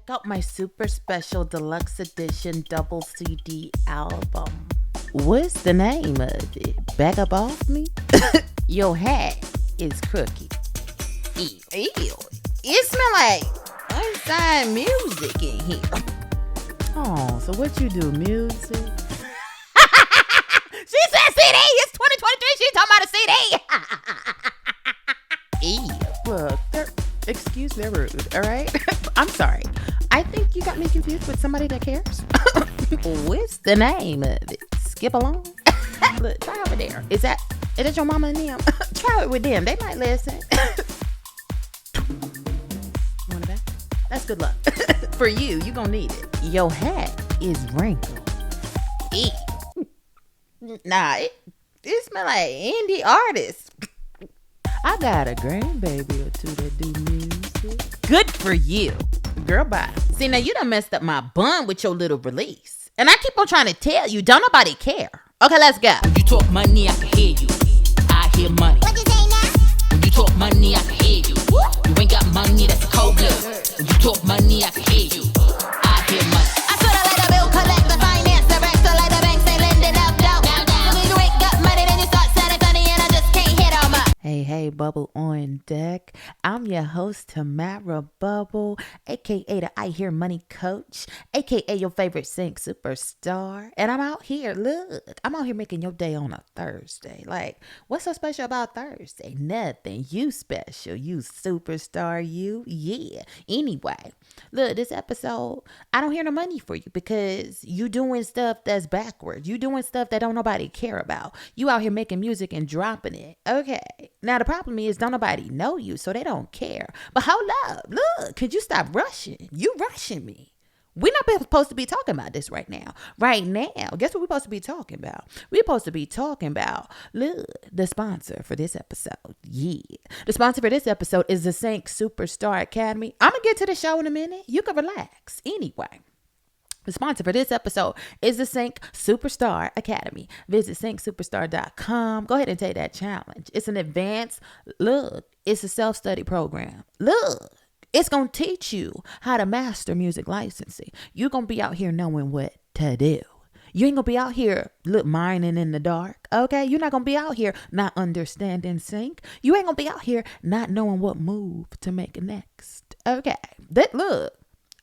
out my super special deluxe edition double CD album. What's the name of it? Back up off me? Your hat is crooked. Ew. It smell like unsigned music in here. Oh, so what you do, music? She said CD! It's 2023, she talking about a CD! Ew. Look, excuse me, rude, alright? I'm sorry. I think you got me confused with somebody that cares. What's the name of it? Skip along? Look, try over there. Is that your mama and them? Try it with them. They might listen. You want it back? That's good luck. For you gonna need it. Your hat is wrinkled. Ew. Nah, it smell like indie artists. I got a grandbaby or two that do music. Good for you. Girl, bye. See, now you done messed up my bun with your little release. And I keep on trying to tell you, don't nobody care. Okay, let's go. When you talk money, I can hear you. I hear money. What you say now? When you talk money, I can hear you. You ain't got money, that's cold blood. When you talk money, I can hear you. I hear money. I shoulda let a bill collector, finance director, like the banks ain't lending out doubt. So when you ain't got money, then you start sounding funny, and I just can't hit on my. Hey, Bubble on deck. I'm your host, Tamara Bubble, aka the I Hear Money Coach, aka your favorite sync superstar. And I'm out here, look, I'm out here making your day on a Thursday. Like, what's so special about Thursday? Nothing. You special. You superstar, you. Yeah. Anyway, look, this episode, I don't hear no money for you because you doing stuff that's backwards. You doing stuff that don't nobody care about. You out here making music and dropping it. Okay. Now, the problem is don't nobody know you, so they don't care. But hold up. Look, could you stop rushing? You rushing me. We're not supposed to be talking about this right now. Right now, guess what we're supposed to be talking about? We're supposed to be talking about, look, the sponsor for this episode. Yeah. The sponsor for this episode is the Sync Superstar Academy. I'm going to get to the show in a minute. You can relax. Anyway. The sponsor for this episode is the Sync Superstar Academy. Visit syncsuperstar.com. Go ahead and take that challenge. It's an advanced, it's a self-study program. Look, it's going to teach you how to master music licensing. You're going to be out here knowing what to do. You ain't going to be out here, mining in the dark, okay? You're not going to be out here not understanding sync. You ain't going to be out here not knowing what move to make next, okay? Look.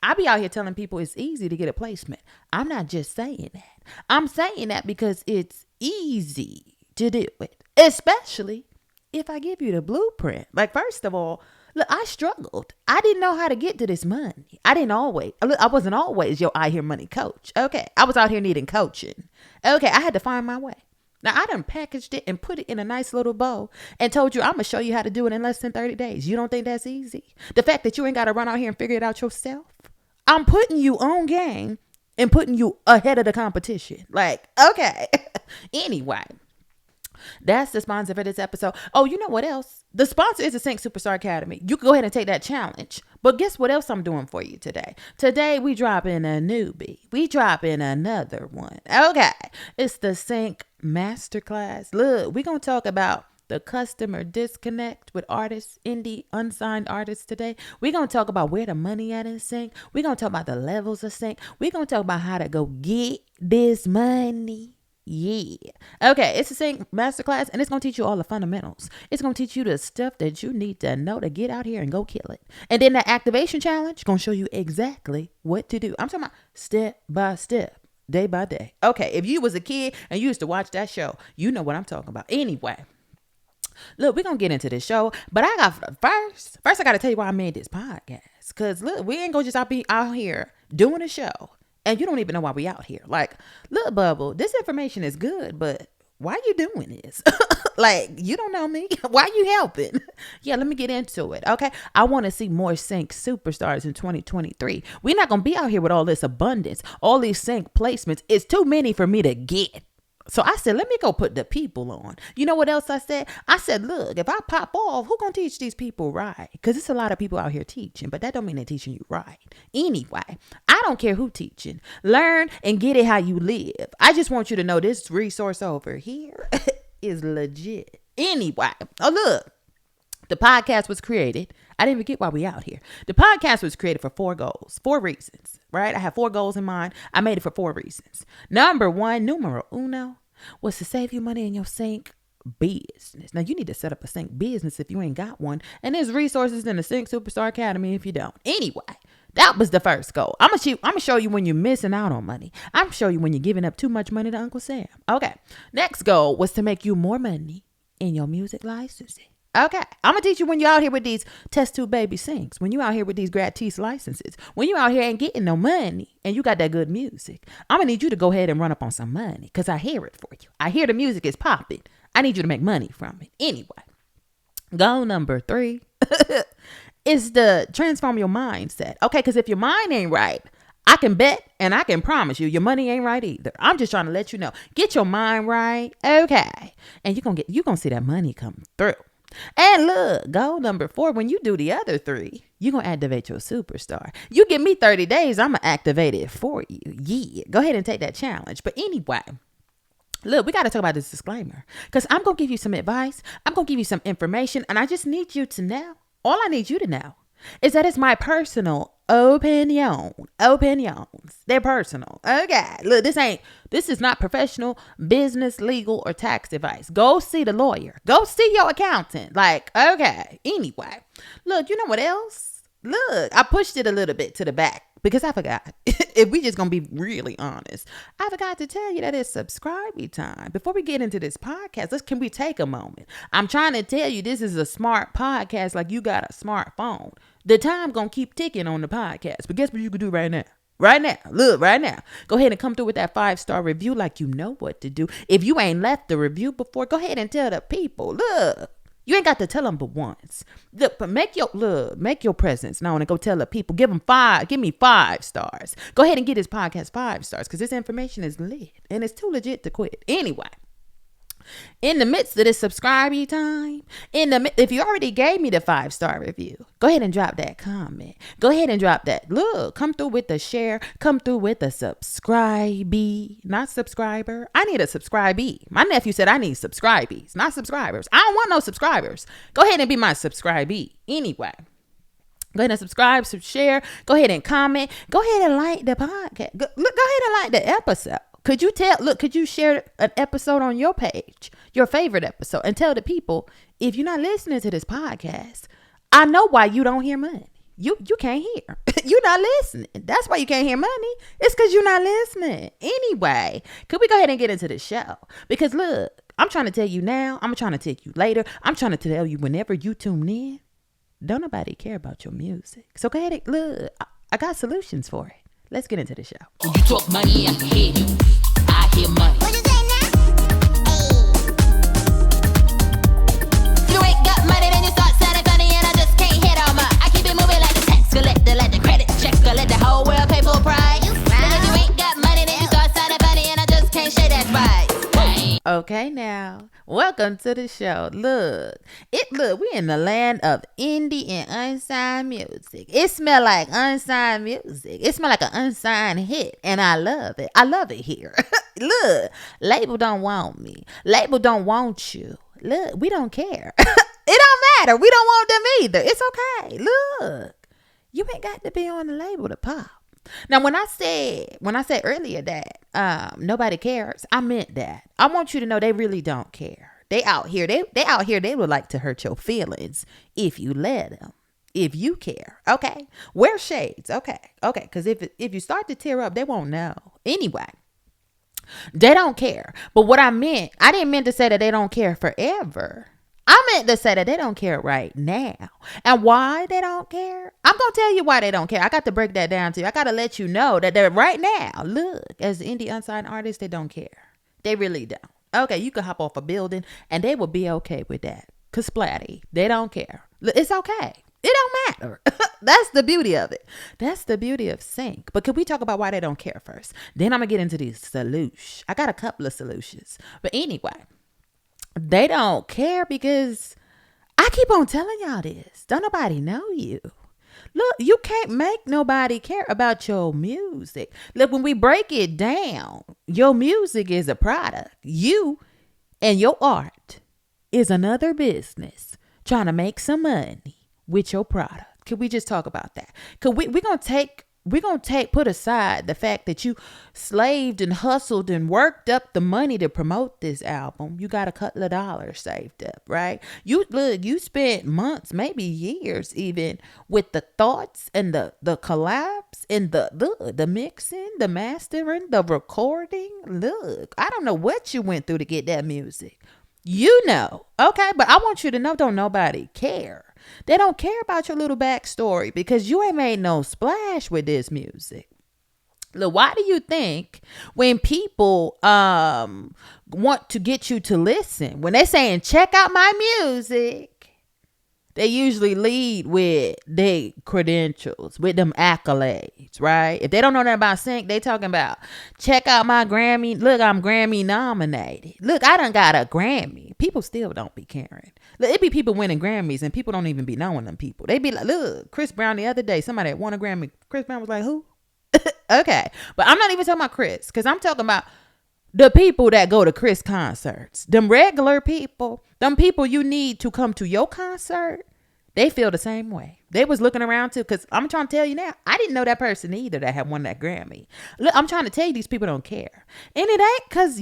I be out here telling people it's easy to get a placement. I'm not just saying that. I'm saying that because it's easy to do it, especially if I give you the blueprint. Like, first of all, look, I struggled. I didn't know how to get to this money. I wasn't always your I Hear Money coach. Okay. I was out here needing coaching. Okay. I had to find my way. Now, I done packaged it and put it in a nice little bow and told you I'm going to show you how to do it in less than 30 days. You don't think that's easy? The fact that you ain't got to run out here and figure it out yourself? I'm putting you on game and putting you ahead of the competition. Like, okay. Anyway, that's the sponsor for this episode. Oh, you know what else? The sponsor is the Sync Superstar Academy. You can go ahead and take that challenge. But guess what else I'm doing for you today? Today, we dropping a newbie. We dropping another one. Okay. It's the Sync Masterclass. Look, we're going to talk about the customer disconnect with artists, indie, unsigned artists today. We're going to talk about where the money at in sync. We're going to talk about the levels of sync. We're going to talk about how to go get this money. Yeah. Okay, it's a sync masterclass, and it's going to teach you all the fundamentals. It's going to teach you the stuff that you need to know to get out here and go kill it. And then the activation challenge going to show you exactly what to do. I'm talking about step by step, day by day. Okay, if you was a kid and you used to watch that show, you know what I'm talking about. Anyway. Look, we're going to get into this show, but first I got to tell you why I made this podcast. Because, look, we ain't going to just be out here doing a show, and you don't even know why we out here. Like, look, Bubble, this information is good, but why you doing this? Like, you don't know me. Why you helping? Yeah, let me get into it, okay? I want to see more sync superstars in 2023. We're not going to be out here with all this abundance, all these sync placements. It's too many for me to get. So I said, let me go put the people on. You know what else I said? I said, look, if I pop off, who gonna teach these people right? Because it's a lot of people out here teaching, but that don't mean they're teaching you right. Anyway, I don't care who teaching. Learn and get it how you live. I just want you to know this resource over here is legit. Anyway, oh look, the podcast was created I didn't forget why we out here. The podcast was created for 4 goals, 4 reasons, right? I have 4 goals in mind. I made it for 4 reasons. Number 1, numero uno, was to save you money in your sync business. Now, you need to set up a sync business if you ain't got one. And there's resources in the Sync Superstar Academy if you don't. Anyway, that was the first goal. I'm gonna show you when you're missing out on money. I'm gonna show you when you're giving up too much money to Uncle Sam. Okay. Next goal was to make you more money in your music licensing. Okay, I'm gonna teach you when you're out here with these test tube baby sinks, when you out here with these gratis licenses, when you out here ain't getting no money and you got that good music. I'm gonna need you to go ahead and run up on some money because I hear it for you. I hear the music is popping. I need you to make money from it. Anyway, goal number 3 is to transform your mindset. Okay, because if your mind ain't right, I can bet and I can promise you your money ain't right either. I'm just trying to let you know. Get your mind right. Okay. And you're gonna see that money come through. And look, goal number 4, when you do the other 3, you're going to activate your superstar. You give me 30 days, I'm going to activate it for you. Yeah, go ahead and take that challenge. But anyway, look, we got to talk about this disclaimer because I'm going to give you some advice. I'm going to give you some information. And I just need you to know, all I need you to know is that it's my personal opinions. They're personal. Okay. Look, this is not professional, business, legal, or tax advice. Go see the lawyer. Go see your accountant. Like, okay. Anyway, look, you know what else? Look, I pushed it a little bit to the back because I forgot. If we just gonna be really honest, I forgot to tell you that it's subscribe time. Before we get into this podcast, can we take a moment? I'm trying to tell you this is a smart podcast, like you got a smartphone. The time gonna keep ticking on the podcast. But guess what you can do right now? Right now. Look, right now. Go ahead and come through with that 5-star review like you know what to do. If you ain't left the review before, go ahead and tell the people. Look. You ain't got to tell them but once. Look, but make your presence known and go tell the people. Give me 5 stars. Go ahead and get this podcast 5 stars because this information is lit and it's too legit to quit. Anyway, in the midst of this subscribe time, if you already gave me the 5-star review, go ahead and drop that comment. Go ahead and drop that. Look, come through with the share. Come through with the subscribee, not subscriber. I need a subscribee. My nephew said I need subscribees, not subscribers. I don't want no subscribers. Go ahead and be my subscribee. Anyway, go ahead and subscribe, share. Go ahead and comment. Go ahead and like the podcast. Go ahead and like the episode. Could you share an episode on your page, your favorite episode, and tell the people, if you're not listening to this podcast, I know why you don't hear money. You can't hear. You're not listening. That's why you can't hear money. It's because you're not listening. Anyway, could we go ahead and get into the show? Because look, I'm trying to tell you now. I'm trying to tell you later. I'm trying to tell you whenever you tune in. Don't nobody care about your music. So go ahead and look. I got solutions for it. Let's get into the show. When you talk money, I can hear you. I hear money. What you say now? Hey. You ain't got money, then you start sounding funny, and I just can't hit on my. I keep it moving like the tax collector, like the credit checker, let the whole world pay full price. And if you ain't got money, then you start sounding funny, and I just can't share that price. Okay, now, welcome to the show. Look, we in the land of indie and unsigned music. It smell like unsigned music. It smell like an unsigned hit, and I love it. I love it here. Look, label don't want me. Label don't want you. Look, we don't care. It don't matter. We don't want them either. It's okay. Look, you ain't got to be on the label to pop. Now, when I said earlier that nobody cares, I meant that. I want you to know they really don't care. They out here. They would like to hurt your feelings if you let them. If you care, okay. Wear shades, okay. Because if you start to tear up, they won't know. Anyway, they don't care. But what I didn't mean to say that they don't care forever. I meant to say that they don't care right now. And why they don't care? I'm going to tell you why they don't care. I got to break that down to you. I got to let you know that they're right now. Look, as indie unsigned artists, they don't care. They really don't. Okay, you could hop off a building and they will be okay with that. Cause splatty, they don't care. It's okay. It don't matter. That's the beauty of it. That's the beauty of sync. But could we talk about why they don't care first? Then I'm going to get into these solutions. I got a couple of solutions. But anyway, they don't care because I keep on telling y'all this. Don't nobody know you. Look, you can't make nobody care about your music. Look, when we break it down, your music is a product. You and your art is another business trying to make some money. with your product? Can we just talk about that? Cause we're gonna put aside the fact that you slaved and hustled and worked up the money to promote this album. You got a couple of dollars saved up, right? You spent months, maybe years even, with the thoughts and the collabs and the mixing, the mastering, the recording. Look, I don't know what you went through to get that music. Okay, but I want you to know, don't nobody care. They don't care about your little backstory because you ain't made no splash with this music. Look, why do you think when people want to get you to listen, when they're saying check out my music, they usually lead with their credentials, with them accolades, right? If they don't know nothing about sync, they talking about check out my Grammy. Look, I'm Grammy nominated. Look, I done got a Grammy. People still don't be caring. Look, it be people winning Grammys and people don't even be knowing them people. They be like, look, Chris Brown the other day, somebody won a Grammy. Chris Brown was like, who? Okay. But I'm not even talking about Chris, because I'm talking about the people that go to Chris concerts. Them regular people, them people you need to come to your concert, they feel the same way. They was looking around too, because I'm trying to tell you now, I didn't know that person either that had won that Grammy. Look, I'm trying to tell you, these people don't care. And it ain't because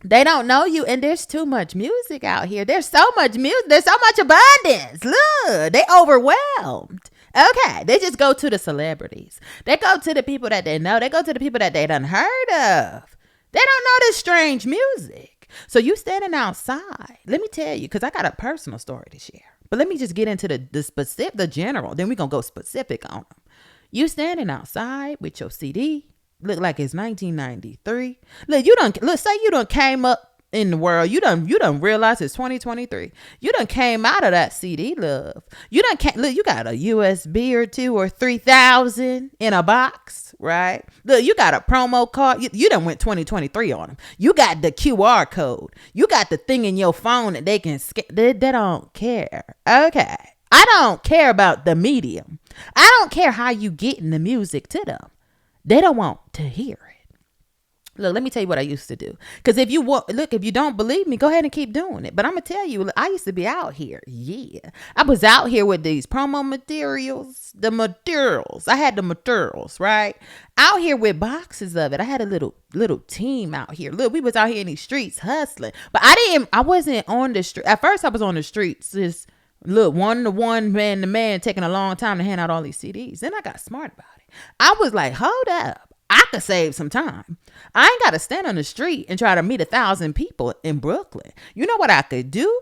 they don't know you, and there's too much music out here. There's so much music. There's so much abundance. Look, they overwhelmed. Okay, they just go to the celebrities. They go to the people that they know. They go to the people that they done heard of. They don't know this strange music. So you standing outside. Let me tell you, because I got a personal story to share. But let me just get into the specific, the general. Then we're going to go specific on them. You standing outside with your CD. Look like it's 1993. Look, say you done came up in the world. You done realize it's 2023. You done came out of that CD, love. You got a USB or 2 or 3,000 in a box, right? Look, you got a promo card. You done went 2023 on them. You got the QR code. You got the thing in your phone that they can scan. They don't care. Okay. I don't care about the medium. I don't care how you getting the music to them. They don't want to hear it. Look, let me tell you what I used to do. Because if you don't believe me, go ahead and keep doing it. But I'm going to tell you, I used to be out here. Yeah. I was out here with these promo materials. I had the materials, right? Out here with boxes of it. I had a little team out here. Look, we was out here in these streets hustling. But I wasn't on the street. At first, I was on the streets. Just, look, one-to-one, man-to-man, taking a long time to hand out all these CDs. Then I got smart about it. I was like, hold up. I could save some time. I ain't got to stand on the street and try to meet 1,000 people in Brooklyn. You know what I could do?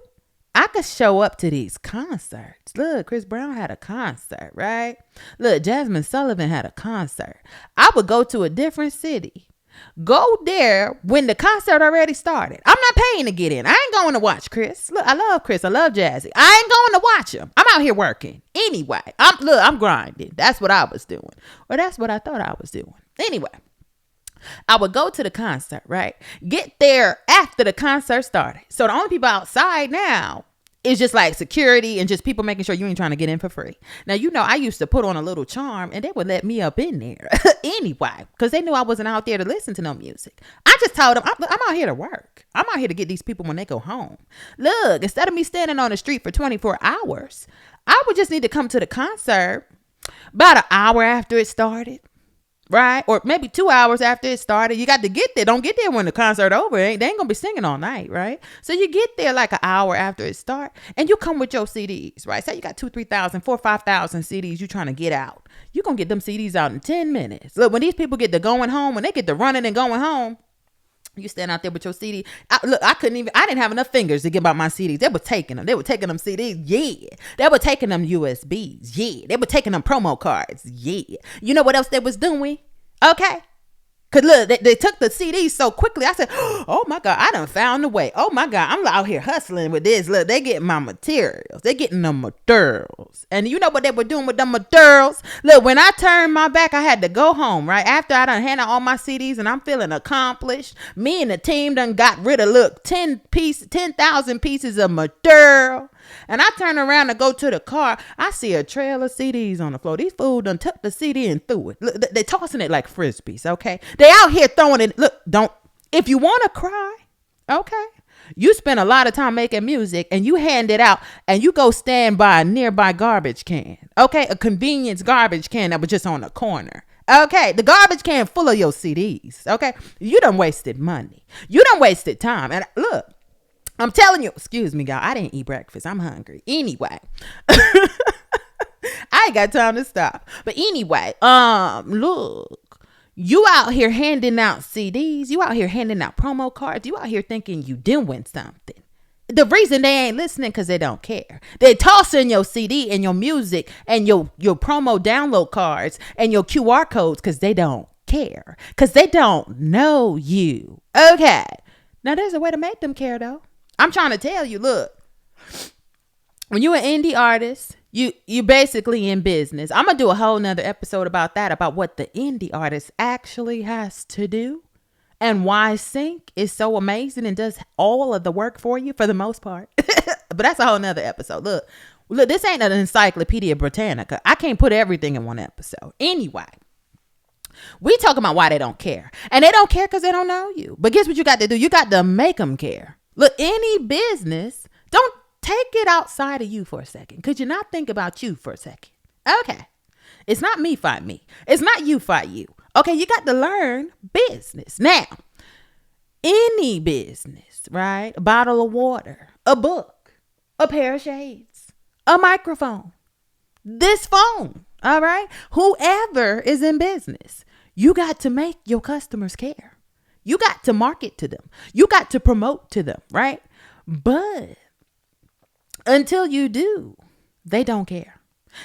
I could show up to these concerts. Look, Chris Brown had a concert, right? Look, Jasmine Sullivan had a concert. I would go to a different city. Go there when the concert already started. I'm not paying to get in. I ain't going to watch Chris. Look, I love Chris. I love Jazzy. I ain't going to watch him. I'm out here working. Anyway, I'm grinding. That's what I was doing. Or that's what I thought I was doing. Anyway, I would go to the concert, right? Get there after the concert started. So the only people outside now is just like security and just people making sure you ain't trying to get in for free. Now, I used to put on a little charm and they would let me up in there anyway, because they knew I wasn't out there to listen to no music. I just told them, I'm out here to work. I'm out here to get these people when they go home. Look, instead of me standing on the street for 24 hours, I would just need to come to the concert about an hour after it started. Right? Or maybe 2 hours after it started. You got to get there. Don't get there when the concert over. They ain't going to be singing all night, right? So you get there like an hour after it start and you come with your CDs, right? Say you got 2,000, 3,000, 4,000, 5,000 CDs you trying to get out. You going to get them CDs out in 10 minutes. Look, when these people get to going home, when they get to running and going home, you stand out there with your CD. I didn't have enough fingers to give out my CDs. They were taking them. They were taking them CDs. Yeah. They were taking them USBs. Yeah. They were taking them promo cards. Yeah. You know what else they was doing? Okay. Because look, they took the CDs so quickly. I said, oh my God, I done found a way. Oh my God, I'm out here hustling with this. Look, they getting my materials. They getting the materials. And you know what they were doing with the materials? Look, when I turned my back, I had to go home, right? After I done handed all my CDs and I'm feeling accomplished. Me and the team done got rid of, 10,000 pieces of material. And I turn around to go to the car. I see a trail of CDs on the floor. These fools done took the CD and threw it. Look, they tossing it like frisbees, okay? They out here throwing it. Look, if you want to cry, okay? You spend a lot of time making music and you hand it out and you go stand by a nearby garbage can. Okay, a convenience garbage can that was just on the corner. Okay, the garbage can full of your CDs. Okay, you done wasted money. You done wasted time. And look, I'm telling you, excuse me, y'all, I didn't eat breakfast. I'm hungry. Anyway, I ain't got time to stop. But anyway, look, you out here handing out CDs. You out here handing out promo cards. You out here thinking you doing something. The reason they ain't listening because they don't care. They tossing your CD and your music and your promo download cards and your QR codes because they don't care. Because they don't know you. Okay. Now there's a way to make them care though. I'm trying to tell you, look. When you're an indie artist, you basically in business. I'm going to do a whole nother episode about that, about what the indie artist actually has to do and why Sync is so amazing and does all of the work for you for the most part. But that's a whole nother episode. Look, this ain't an Encyclopedia Britannica. I can't put everything in one episode. Anyway, we talking about why they don't care. And they don't care because they don't know you. But guess what you got to do? You got to make them care. Look, any business, don't take it outside of you for a second. Could you not think about you for a second? Okay. It's not me fight me. It's not you fight you. Okay, you got to learn business. Now, any business, right? A bottle of water, a book, a pair of shades, a microphone, this phone, all right? Whoever is in business, you got to make your customers care. You got to market to them. You got to promote to them, right? But until you do, they don't care.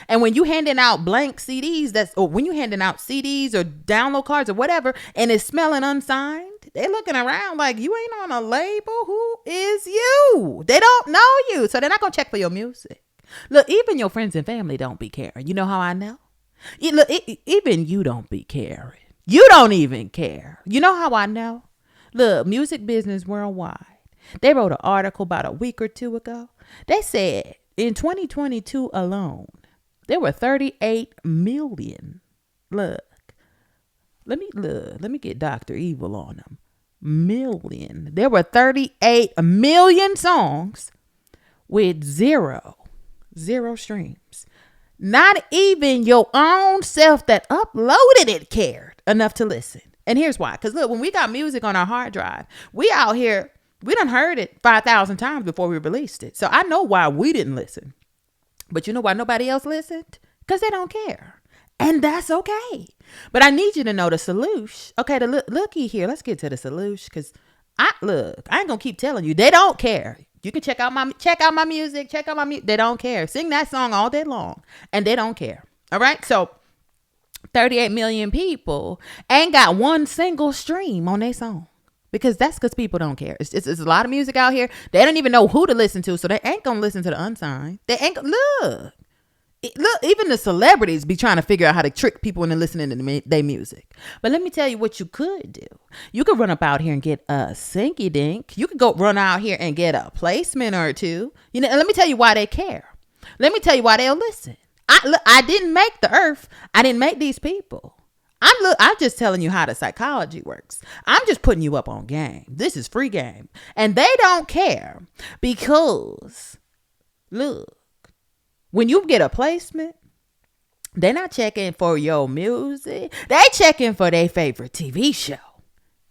And when you handing out blank CDs, or when you handing out CDs or download cards or whatever, and it's smelling unsigned, they looking around like you ain't on a label. Who is you? They don't know you. So they're not going to check for your music. Look, even your friends and family don't be caring. You know how I know? Look, even you don't be caring. You don't even care. You know how I know? Look, Music Business Worldwide. They wrote an article about a week or two ago. They said in 2022 alone, there were 38 million. Let me get Dr. Evil on them. Million. There were 38 million songs with zero streams. Not even your own self that uploaded it cared enough to listen. And here's why. Because look, when we got music on our hard drive, we out here, we done heard it 5,000 times before we released it. So I know why we didn't listen. But you know why nobody else listened? Because they don't care. And that's okay. But I need you to know the solution. Okay, looky here. Let's get to the solution. Because I ain't going to keep telling you. They don't care. You can check out my music. They don't care. Sing that song all day long. And they don't care. All right? So 38 million people ain't got one single stream on their song. Because people don't care. It's a lot of music out here. They don't even know who to listen to. So they ain't going to listen to the unsigned. They ain't look, even the celebrities be trying to figure out how to trick people into listening to their music. But let me tell you what you could do. You could run up out here and get a Sinky Dink. You could go run out here and get a placement or two. You know, and let me tell you why they care. Let me tell you why they'll listen. I didn't make the earth. I didn't make these people. I'm just telling you how the psychology works. I'm just putting you up on game. This is free game. And they don't care because, look, when you get a placement, they're not checking for your music. They checking for their favorite TV show.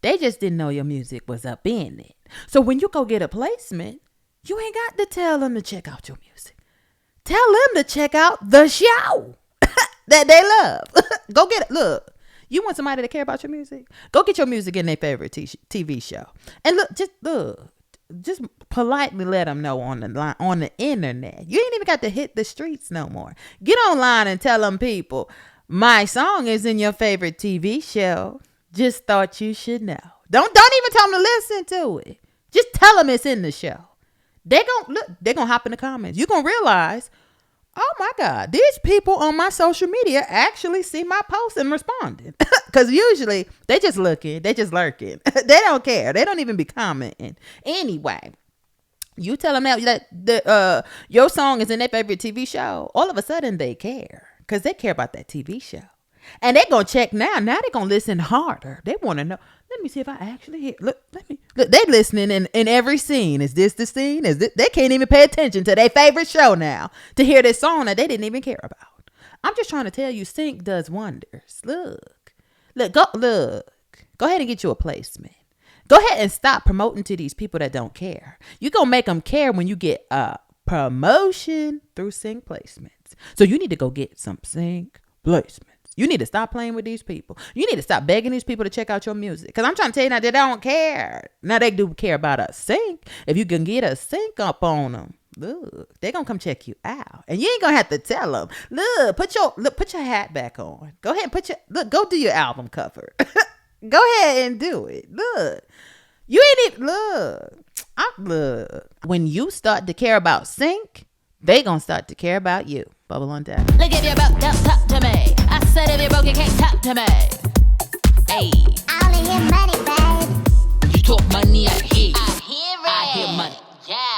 They just didn't know your music was up in it. So when you go get a placement, you ain't got to tell them to check out your music. Tell them to check out the show that they love. Go get it. Look. You want somebody to care about your music? Go get your music in their favorite TV show. And just politely let them know on the internet. You ain't even got to hit the streets no more. Get online and tell them people, my song is in your favorite TV show. Just thought you should know. Don't even tell them to listen to it. Just tell them it's in the show. They're gonna hop in the comments. You're gonna realize, oh my God, these people on my social media actually see my posts and responding. Because usually they just looking, they just lurking. They don't care. They don't even be commenting. Anyway, you tell them that your song is in their favorite TV show. All of a sudden they care because they care about that TV show. And they're going to check now. Now they're going to listen harder. They want to know. Let me see if I actually hear. Look, they listening in every scene. Is this the scene? Is this, they can't even pay attention to their favorite show now to hear this song that they didn't even care about. I'm just trying to tell you, sync does wonders. Look. Go ahead and get you a placement. Go ahead and stop promoting to these people that don't care. You're going to make them care when you get a promotion through sync placements. So you need to go get some sync placements. You need to stop playing with these people. You need to stop begging these people to check out your music. Because I'm trying to tell you now, they don't care. Now they do care about a sync. If you can get a sync up on them, look, they're going to come check you out. And you ain't going to have to tell them, look, put your hat back on. Go ahead and go do your album cover. Go ahead and do it. Look, you ain't look. When you start to care about sync, they gonna start to care about you. Bubble on that. Look, if you're broke, don't talk to me. I said if you're broke, you can't talk to me. Hey, I only hear money, babe. You talk money, I hear you. I hear it. I hear money. Yeah.